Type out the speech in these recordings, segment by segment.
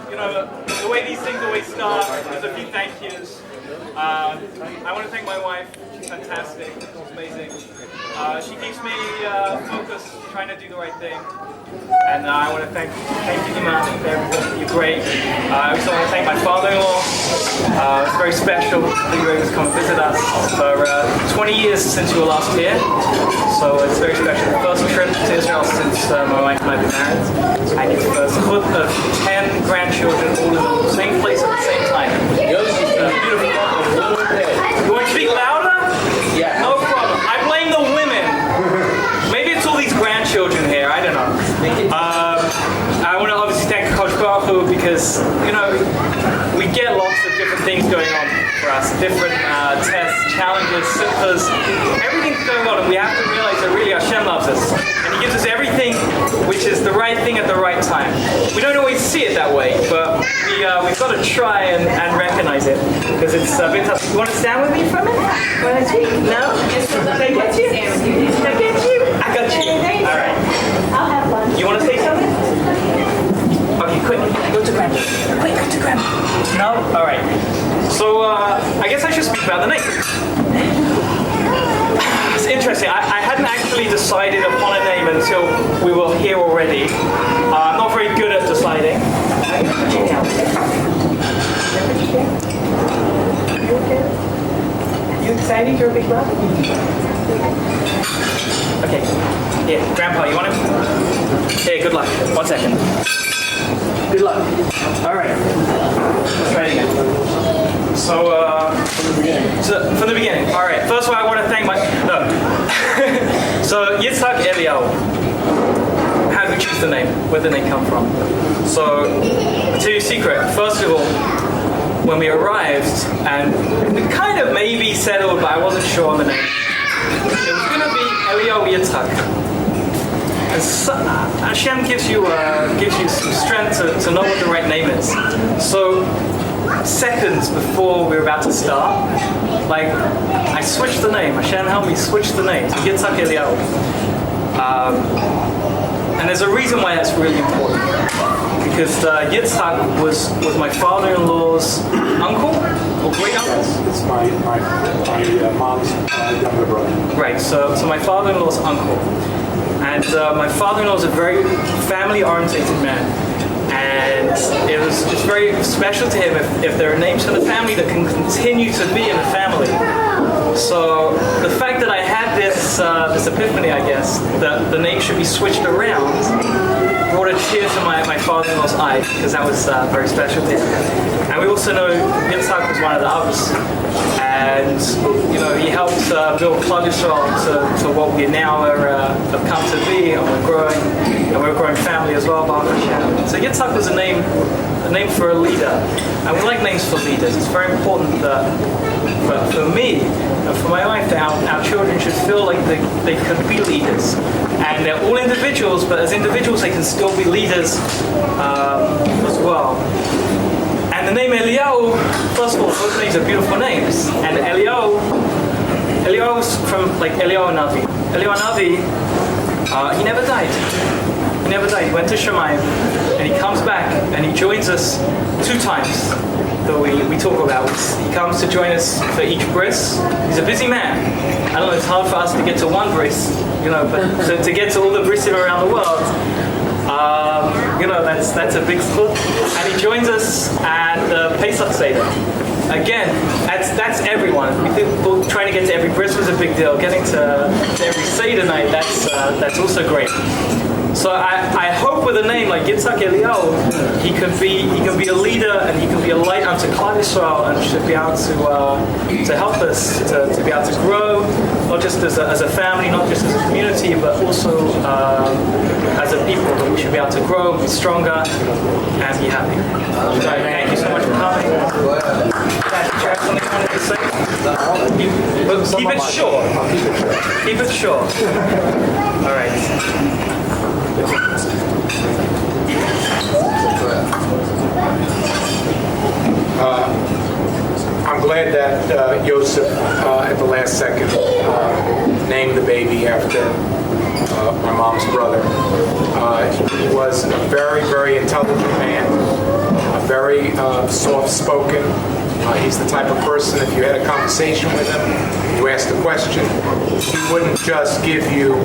the way these things always start, there's a few thank yous. I want to thank my wife. She's fantastic. She's amazing. She keeps me focused, trying to do the right thing. And I want to thank you, Ima. You're great. I also want to thank my father-in-law. It's very special that you were able to come and visit us for 20 years since you were last here. So it's very special. The first trip to Israel since my wife and I have been married. And it's the first foot of 10 grandchildren all in the same place at the same time. Beautiful. You want to speak louder? Yeah. No problem. I blame the women. Maybe it's all these grandchildren here. I don't know. I want to obviously thank Coach Bahu because, we get lots of different things going on for us. Different tests, challenges, simchas, everything's going on, and we have to realize that really Hashem loves us. And He gives us everything which is the right thing at the right time. We don't always see it that way, but we've got to try and recognize it because it's a bit tough. You want to stand with me for a minute? When I speak? No? Can I get you? Can I get you? I got you. All right. I'll have one. You want to say something? Okay, quick. Go to grandma. Quick, go to grandma. No? All right. So I guess I should speak about the name. It's interesting. I hadn't actually decided upon a name until we were here already. I'm not very good at deciding. You excited? You're a big brother? Okay. Here, Grandpa, you want it? Here, good luck. 1 second. Good luck. All right. Let's try it again. So, from the beginning. All right. First of all, I want to thank So, Yitzhak Eliyahu. How did we choose the name? Where did the name come from? So, I'll tell you a secret. First of all, when we arrived, and we kind of maybe settled, but I wasn't sure on the name. It was going to be Eliyahu Yitzhak. And so, Hashem gives you some strength to know what the right name is. So, seconds before we were about to start, I switched the name. Hashem helped me switch the name to Yitzhak Eliyahu. And there's a reason why that's really important. Because Yitzhak was my father-in-law's uncle, or great uncle. It's my mom's younger brother. Right, so my father-in-law's uncle. And my father-in-law is a very family-orientated man. And it's very special to him if there are names for the family that can continue to be in the family. So the fact that I had this epiphany, I guess, that the name should be switched around, brought a tear to my father-in-law's eye, because that was very special to him. And we also know Yitzhak was one of the others. And, he helped build Klal Yisrael to what we now have come to be, and we're a growing family as well, Baruch Hashem. So Yitzhak was a name for a leader. And we like names for leaders. It's very important that for me and for my wife, that our children should feel like they can be leaders. And they're all individuals, but as individuals they can still be leaders as well. And the name Eliyahu, first of all, both names are beautiful names. And Eliyahu is from Eliyahu Navi. Eliyahu Navi, he never died. He never died. He went to Shemayim, and he comes back, and he joins us 2 times that we talk about. He comes to join us for each bris. He's a busy man. I don't know, it's hard for us to get to one bris, but to get to all the brisim around the world, that's a big split. And he joins us at the Pesach Seder. Again, that's everyone. We think trying to get to every bris was a big deal. Getting to every Seder night, that's also great. So I hope with a name like Yitzhak Eliyahu, he can be a leader and he can be a light unto Klal Yisrael and should be able to help us to be able to grow, not just as a family, not just as a community, but also as a people. That we should be able to grow, be stronger, and be happy. So thank you so much for coming. Dad, did you have something you wanted to say? Keep it short. Keep it short. All right. I'm glad that Yosef, at the last second, named the baby after my mom's brother. He was a very, very intelligent man, a very soft-spoken. He's the type of person, if you had a conversation with him, you asked a question, he wouldn't just give you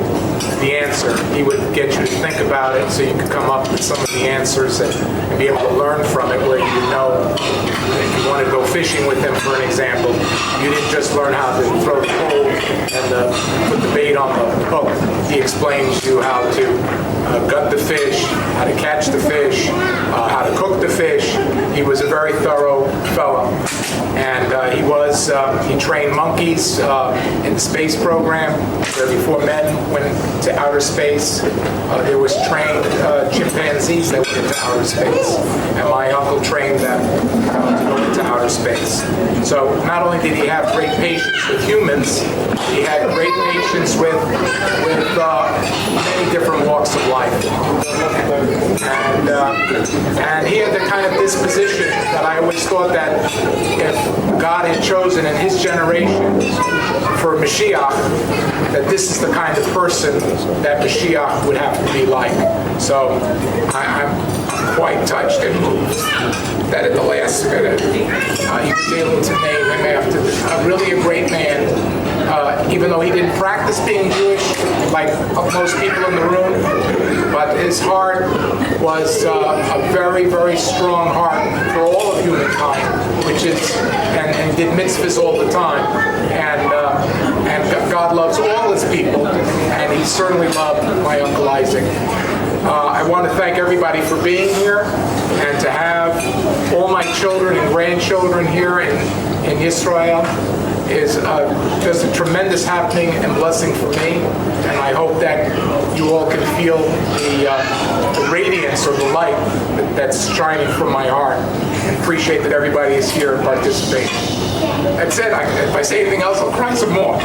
the answer. He would get you to think about it so you could come up with some of the answers and be able to learn from it, where you know, if you want to go fishing with him, for an example, you didn't just learn how to throw the pole and put the bait on the hook. He explains to you how to gut the fish, how to catch the fish, how to cook the fish. He was a very thorough fellow. And he trained monkeys in the space program, where before men went to outer space, there was trained chimpanzees that went into outer space. And my uncle trained them to go into outer space. So not only did he have great patience with humans, he had great patience with many different walks of life. And he had the kind of disposition that I always thought that if God had chosen in his generation for Mashiach, that this is the kind of person that Mashiach would have to be like. So I'm quite touched and moved that at the last minute he was able to name him after really a great man. Even though he didn't practice being Jewish like most people in the room, but his heart was a very, very strong heart for all of humankind, which is, and did mitzvahs all the time. And God loves all his people, and he certainly loved my Uncle Isaac. I want to thank everybody for being here, and to have all my children and grandchildren here in Israel is just a tremendous happening and blessing for me, and I hope that you all can feel the radiance or the light that's shining from my heart, and appreciate that everybody is here and participating. That's it. If I say anything else, I'll cry some more.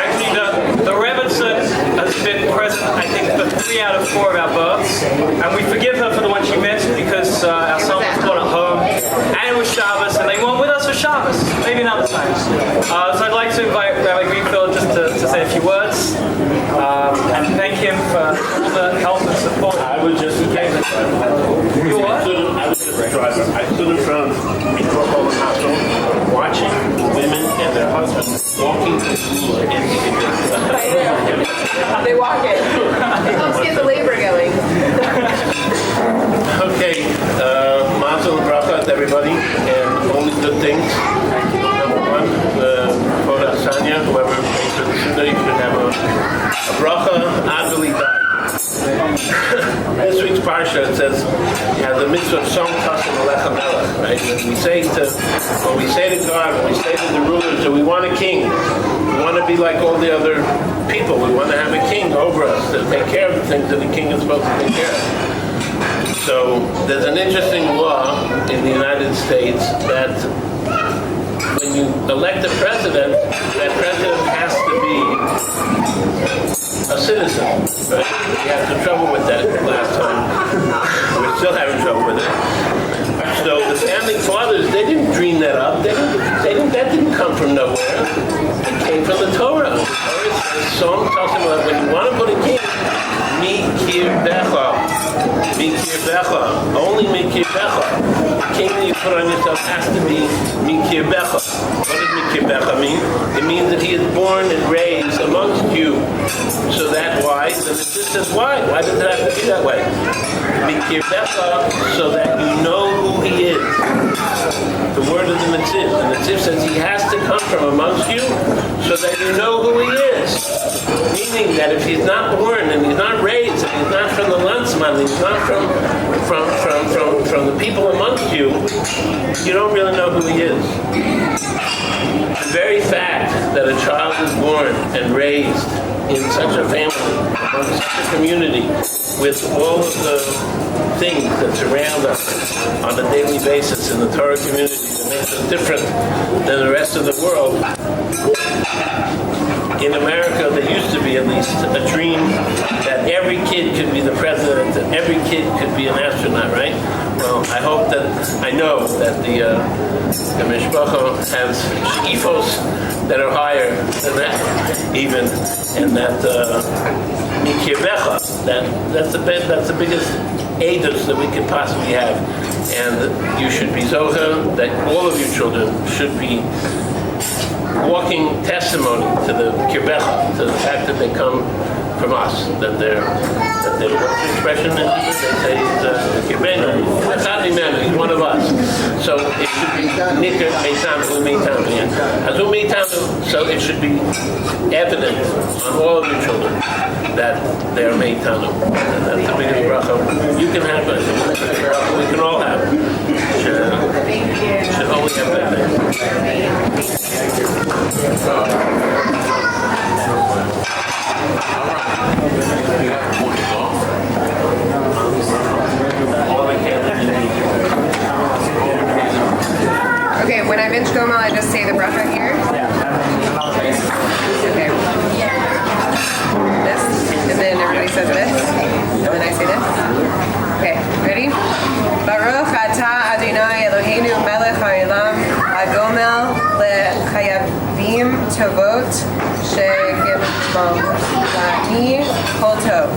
Actually, the Rebbetzin has been present, I think, for 3 out of 4 of our births, and we forgive her for the one she missed because our son was born at home, and it was Shabbos, and they weren't with us for Shabbos. Maybe another time. So I'd like to invite Rabbi Greenfield just to say a few words, and thank him for all the help and support. I was just You what? I was just a driver. I stood in front of Microphone Hospital watching women and their husbands walking to school and They walk it. It helps get the labor going. Okay, Mazel bracha to everybody, and only good things. Number one, Koda Sanya, whoever makes for the Sunnah, you should have a bracha adli dai. This week's parsha, it says, the mitzvah of Som Tasim Alechem Melech, right? When we say to God, when we say to the rulers that we want a king, we want to be like all the other people. We want to have a king over us to take care of the things that the king is supposed to take care of. So there's an interesting law in the United States that when you elect a president, that president has to be a citizen, right? We had some trouble with that last time. We're still having trouble with it. So the founding fathers, they didn't dream that up. That didn't come from nowhere. It came from the Torah. The Torah says, Psalm talks about when you want to put a king, mikir becha. Mikir becha. Only mikir becha. The king that you put on yourself has to be mikir becha. What does mikir becha mean? It means that he is born and raised amongst you. So that why? So this says why? Why does it have to be that way? Mikir becha, so that you know who he is. The word of the Netziv. The Netziv says he has to come from amongst you so that you know who he is. Meaning that if he's not born and he's not raised and he's not from the Landsman, he's not from the people amongst you, you don't really know who he is. The very fact that a child is born and raised in such a family, in such a community, with all of the things that surround us on a daily basis in the Torah community that makes us different than the rest of the world. In America, there used to be at least a dream that every kid could be the president, that every kid could be an astronaut, right? Well, I know that the Mishpacha has she'ifos that are higher than that, even, and that Mikir Becha, That's the biggest aidus that we could possibly have. And you should be zocha that all of your children should be walking testimony to the kirbecha, to the fact that they come from us, that they're what's the expression in Hebrew? They say kirbenu, he's one of us. So it should be nikar meitanu u'meitanu. Azu meitanu, so it should be evident on all of your children that they are meitanu. And that's the biggest bracha you can have, we can all have. Should only have that thing. Okay, when I'm in Shlomo, I just say the bracha here. Okay. This, and then everybody says this, and then I say this. Okay, ready? Baruch atah Adonai Eloheinu melech ha'olam hagomel lechayavim tovot shegimam la'ni kol tov.